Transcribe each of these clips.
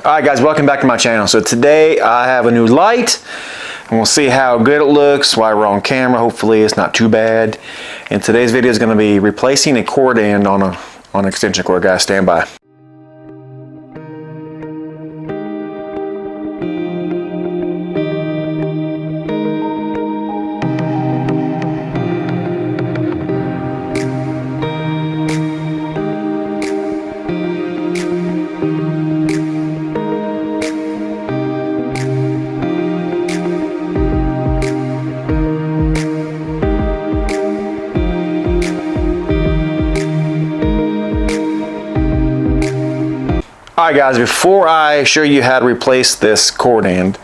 Alright guys, welcome back to my channel. So today I have a new light and we'll see how good it looks while we're on camera. Hopefully it's not too bad. And today's video is going to be replacing a cord end on an extension cord. Guys, stand by. Alright guys, before I show you how to replace this cord end,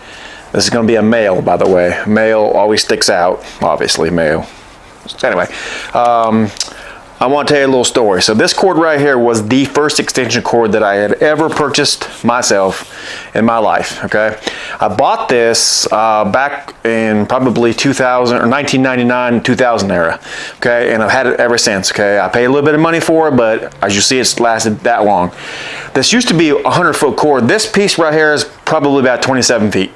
this is going to be a male, by the way. Male always sticks out, obviously male. So anyway, I want to tell you a little story. So this cord right here was the first extension cord that I had ever purchased myself in my life, okay? I bought this back in probably 2000 or 1999, 2000 era, okay? And I've had it ever since, okay? I paid a little bit of money for it, but as you see, it's lasted that long. This used to be a 100-foot cord. This piece right here is probably about 27 feet.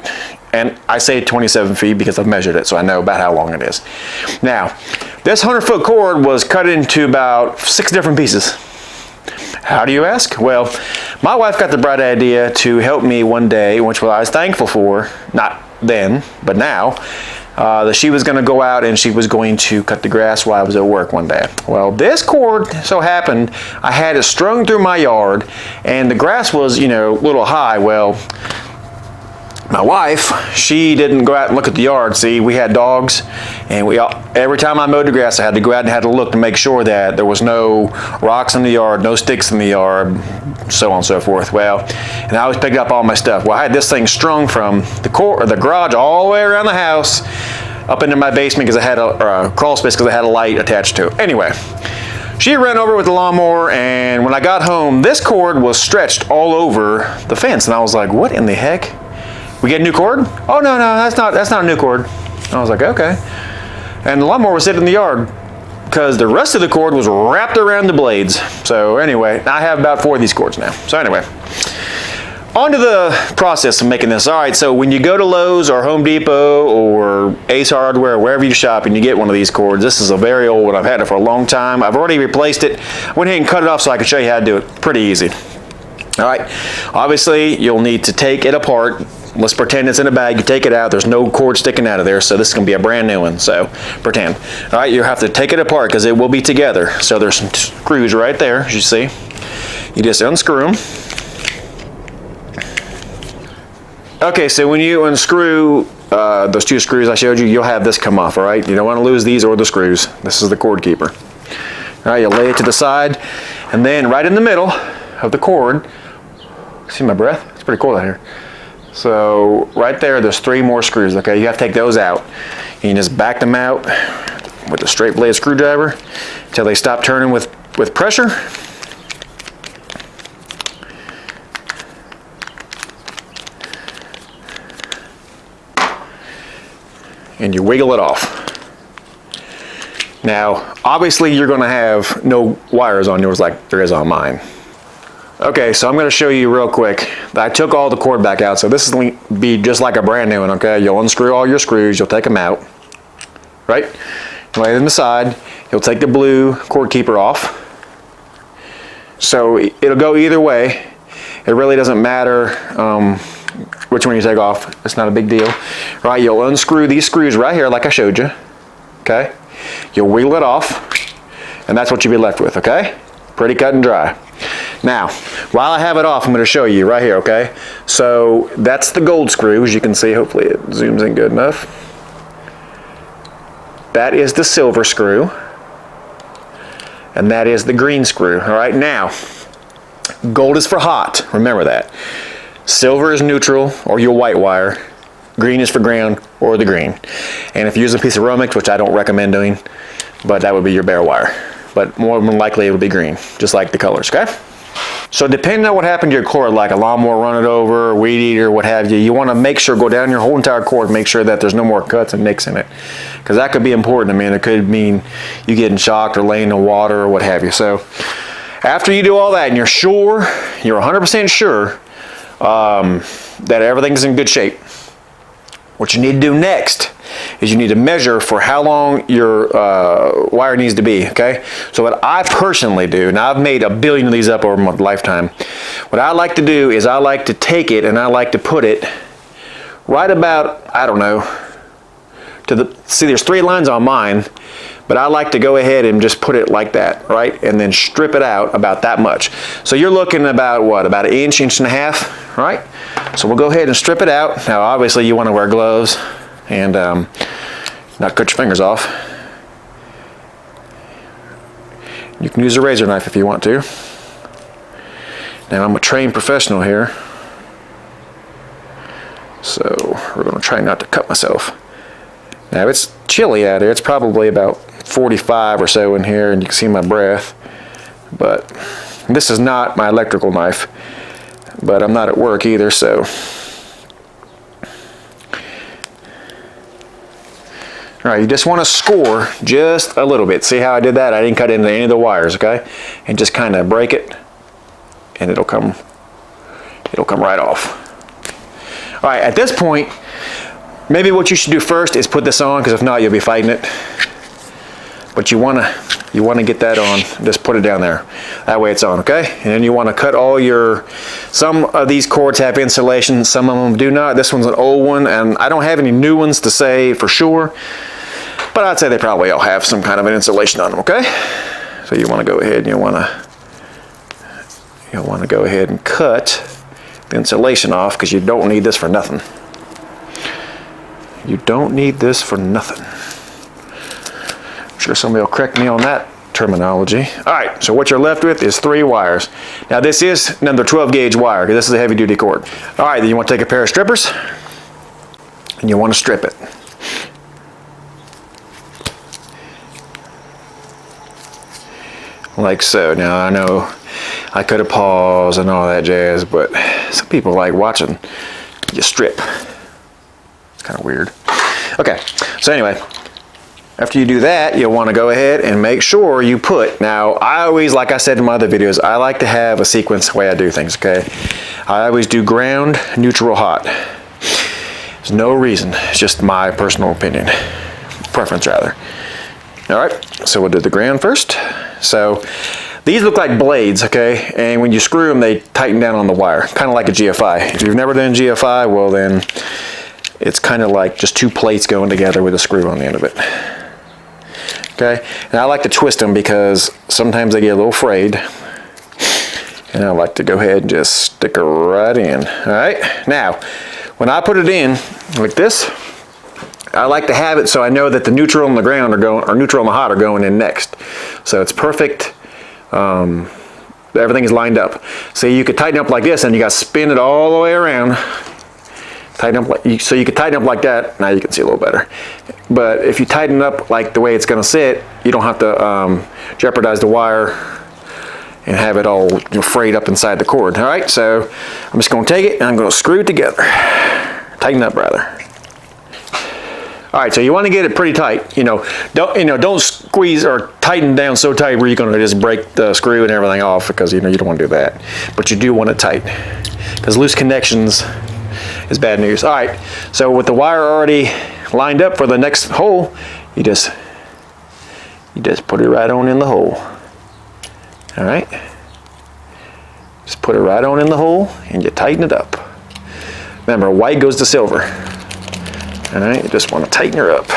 And I say 27 feet because I've measured it, so I know about how long it is. Now, this 100-foot cord was cut into about 6 different pieces. How do you ask? Well, my wife got the bright idea to help me one day, which I was thankful for, not then, but now, that she was going to go out and she was going to cut the grass while I was at work one day. Well, this cord so happened, I had it strung through my yard, and the grass was, you know, a little high. Well, my wife, she didn't go out and look at the yard. See, we had dogs, and every time I mowed the grass, I had to go out and had to look to make sure that there was no rocks in the yard, no sticks in the yard, so on and so forth. Well, and I always picked up all my stuff. Well, I had this thing strung from the garage all the way around the house up into my basement because I had a crawl space because I had a light attached to it. Anyway, she ran over with the lawnmower, and when I got home, this cord was stretched all over the fence, and I was like, what in the heck? We get a new cord? Oh, no, that's not a new cord. I was like, okay. And the lawnmower was sitting in the yard because the rest of the cord was wrapped around the blades. So anyway, I have about 4 of these cords now. So anyway, on to the process of making this. All right, so when you go to Lowe's or Home Depot or Ace Hardware, wherever you shop, and you get one of these cords, this is a very old one. I've had it for a long time. I've already replaced it. Went ahead and cut it off so I could show you how to do it. Pretty easy. All right, obviously you'll need to take it apart. Let's pretend it's in a bag. You take it out. There's no cord sticking out of there, so this is going to be a brand new one. So pretend. All right, you have to take it apart because it will be together. So there's some screws right there, as you see. You just unscrew them. Okay, so when you unscrew those 2 screws I showed you, you'll have this come off. All right, you don't want to lose these or the screws. This is the cord keeper. All right, you'll lay it to the side, and then right in the middle of the cord. See my breath? It's pretty cold out here. So right there's 3 more screws. Okay, you have to take those out. You can just back them out with a straight blade screwdriver until they stop turning with pressure. And you wiggle it off. Now, obviously you're going to have no wires on yours like there is on mine. Okay, so I'm going to show you real quick. I took all the cord back out, so this is going to be just like a brand new one, okay? You'll unscrew all your screws, you'll take them out, right? Lay them aside. You'll take the blue cord keeper off. So it'll go either way. It really doesn't matter which one you take off. It's not a big deal. Right, you'll unscrew these screws right here like I showed you, okay? You'll wheel it off, and that's what you'll be left with, okay? Pretty cut and dry. Now, while I have it off, I'm going to show you right here, okay? So that's the gold screw, as you can see. Hopefully it zooms in good enough. That is the silver screw. And that is the green screw. All right, now, gold is for hot. Remember that. Silver is neutral, or your white wire. Green is for ground, or the green. And if you use a piece of Romex, which I don't recommend doing, but that would be your bare wire. But more than likely it would be green, just like the colors, okay? So depending on what happened to your cord, like a lawnmower run it over, weed eater, what have you, you want to make sure, go down your whole entire cord, make sure that there's no more cuts and nicks in it. Because that could be important. I mean, it could mean you getting shocked or laying in water or what have you. So after you do all that and you're sure, you're 100% sure that everything's in good shape. What you need to do next is you need to measure for how long your wire needs to be, okay? So what I personally do, and I've made a billion of these up over my lifetime, what I like to do is I like to take it and I like to put it right about, I don't know, see there's 3 lines on mine, but I like to go ahead and just put it like that, right? And then strip it out about that much. So you're looking about what, about an inch, inch and a half, right? So we'll go ahead and strip it out. Now obviously you want to wear gloves and not cut your fingers off. You can use a razor knife if you want to. Now I'm a trained professional here, so we're going to try not to cut myself. Now it's chilly out here. It's probably about 45 or so in here, and you can see my breath. But this is not my electrical knife, but I'm not at work either, so. All right, you just want to score just a little bit. See how I did that? I didn't cut into any of the wires, okay? And just kind of break it, and it'll come right off. All right, at this point, maybe what you should do first is put this on, because if not, you'll be fighting it. But you want to get that on. Just put it down there. That way it's on, okay? And then you want to cut all your. Some of these cords have insulation. Some of them do not. This one's an old one, and I don't have any new ones to say for sure. But I'd say they probably all have some kind of an insulation on them, okay? So you want to go ahead and you'll want to go ahead and cut the insulation off, because you don't need this for nothing. You don't need this for nothing. I'm sure somebody will correct me on that terminology. All right, so what you're left with is 3 wires. Now this is another 12 gauge wire, because this is a heavy duty cord. All right, then you want to take a pair of strippers and you want to strip it. Like so. Now I know I could have paused and all that jazz, but some people like watching you strip. It's kind of weird. Okay, so anyway, after you do that, you'll want to go ahead and make sure you put, now I always, like I said in my other videos, I like to have a sequence the way I do things, okay? I always do ground, neutral, hot. There's no reason, it's just my personal opinion, preference rather. All right, so we'll do the ground first. So these look like blades, okay? And when you screw them, they tighten down on the wire, kind of like a GFI. If you've never done GFI, well then, it's kind of like just 2 plates going together with a screw on the end of it. Okay, and I like to twist them because sometimes they get a little frayed. And I like to go ahead and just stick it right in. All right, now, when I put it in like this, I like to have it so I know that the neutral and the ground are going, or neutral and the hot are going in next. So it's perfect. Everything is lined up. So you could tighten up like this, and you got to spin it all the way around. Tighten up like, so you could tighten up like that. Now you can see a little better. But if you tighten up like the way it's going to sit, you don't have to jeopardize the wire and have it all frayed up inside the cord. All right, so I'm just going to take it and I'm going to screw it together. Tighten up rather. All right, so you want to get it pretty tight. Don't squeeze or tighten down so tight where you're going to just break the screw and everything off, because you don't want to do that. But you do want it tight, because loose connections is bad news. All right, so with the wire already lined up for the next hole, you just put it right on in the hole. All right, just put it right on in the hole and you tighten it up. Remember, white goes to silver. All right, you just want to tighten her up.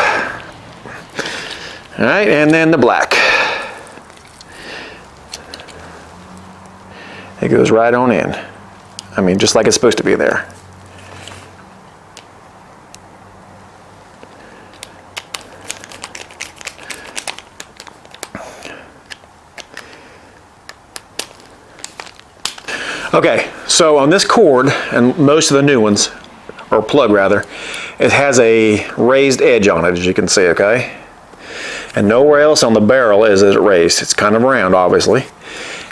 All right, and then the black. It goes right on in. I mean, just like it's supposed to be there. Okay, so on this cord, and most of the new ones, or plug rather, it has a raised edge on it, as you can see, okay? And nowhere else on the barrel is it raised. It's kind of round, obviously.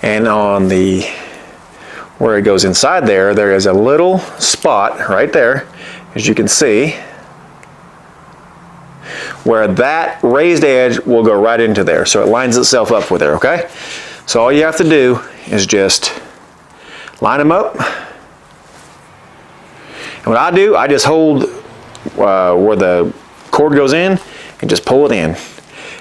And on the, where it goes inside there, there is a little spot right there, as you can see, where that raised edge will go right into there. So it lines itself up with there, okay? So all you have to do is just line them up And what I do, I just hold where the cord goes in and just pull it in.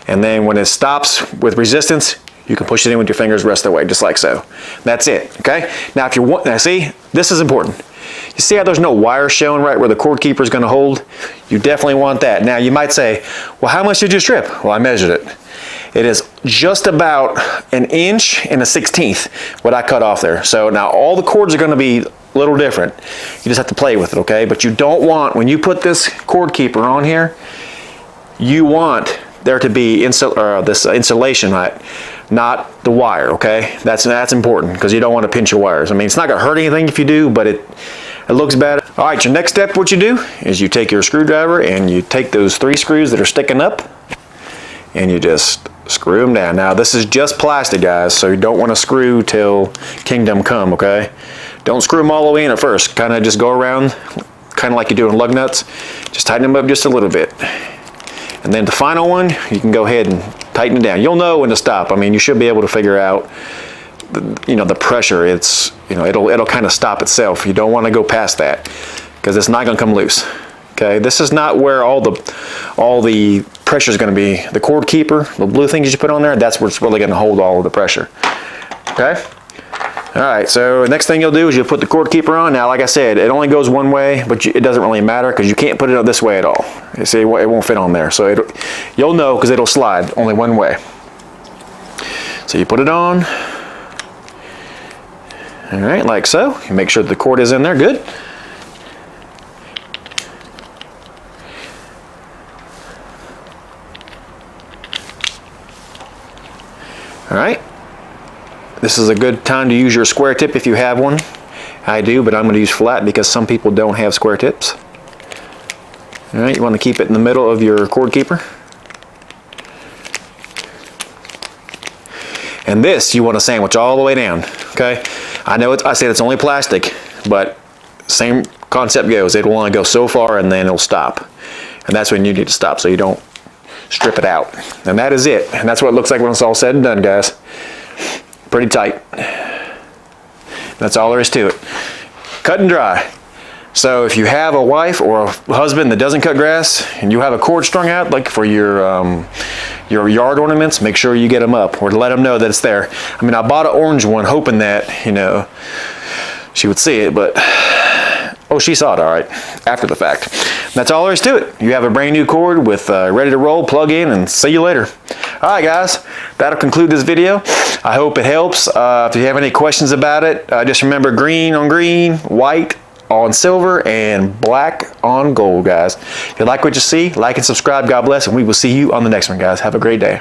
And then when it stops with resistance, you can push it in with your fingers the rest of the way, just like so. That's it, okay? Now if you want, now see, this is important. You see how there's no wire showing right where the cord keeper is going to hold? You definitely want that. Now you might say, well, how much did you strip? Well, I measured it. It is just about 1 inch and 1/16 what I cut off there. So now all the cords are going to be a little different. You just have to play with it, okay? But you don't want, when you put this cord keeper on here, you want there to be this insulation, right? Not the wire, okay? That's important because you don't want to pinch your wires. I mean, it's not going to hurt anything if you do, but it looks bad. All right, your next step, what you do is you take your screwdriver and you take those 3 screws that are sticking up and you just screw them down. Now, this is just plastic, guys, so you don't want to screw till kingdom come, okay? Don't screw them all the way in at first. Kind of just go around, kind of like you do in lug nuts. Just tighten them up just a little bit. And then the final one, you can go ahead and tighten it down. You'll know when to stop. I mean, you should be able to figure out, the pressure. It's, it'll kind of stop itself. You don't want to go past that because it's not going to come loose. Okay, this is not where all the pressure is going to be. The cord keeper, the blue things you put on there, that's where it's really going to hold all of the pressure. Okay. All right, so the next thing you'll do is you'll put the cord keeper on. Now, like I said, it only goes one way, but it doesn't really matter because you can't put it this way at all. You see, it won't fit on there. So you'll know because it'll slide only one way. So you put it on. All right, like so. You make sure the cord is in there, good. All right. This is a good time to use your square tip if you have one. I do, but I'm going to use flat because some people don't have square tips. All right, you want to keep it in the middle of your cord keeper. And this you want to sandwich all the way down, okay? I know I said it's only plastic, but same concept goes. It will only go so far and then it'll stop. And that's when you need to stop so you don't strip it out. And that is it. And that's what it looks like when it's all said and done, guys. Pretty tight. That's all there is to it. Cut and dry. So if you have a wife or a husband that doesn't cut grass and you have a cord strung out like for your yard ornaments, make sure you get them up or let them know that it's there. I mean, I bought an orange one hoping that, she would see it, but oh, she saw it all right after the fact. That's all there is to it. You have a brand new cord with ready to roll, plug in, and see you later. All right, guys, that'll conclude this video. I hope it helps. If you have any questions about it, just remember green on green, white on silver, and black on gold, guys. If you like what you see, like and subscribe. God bless, and we will see you on the next one, guys. Have a great day.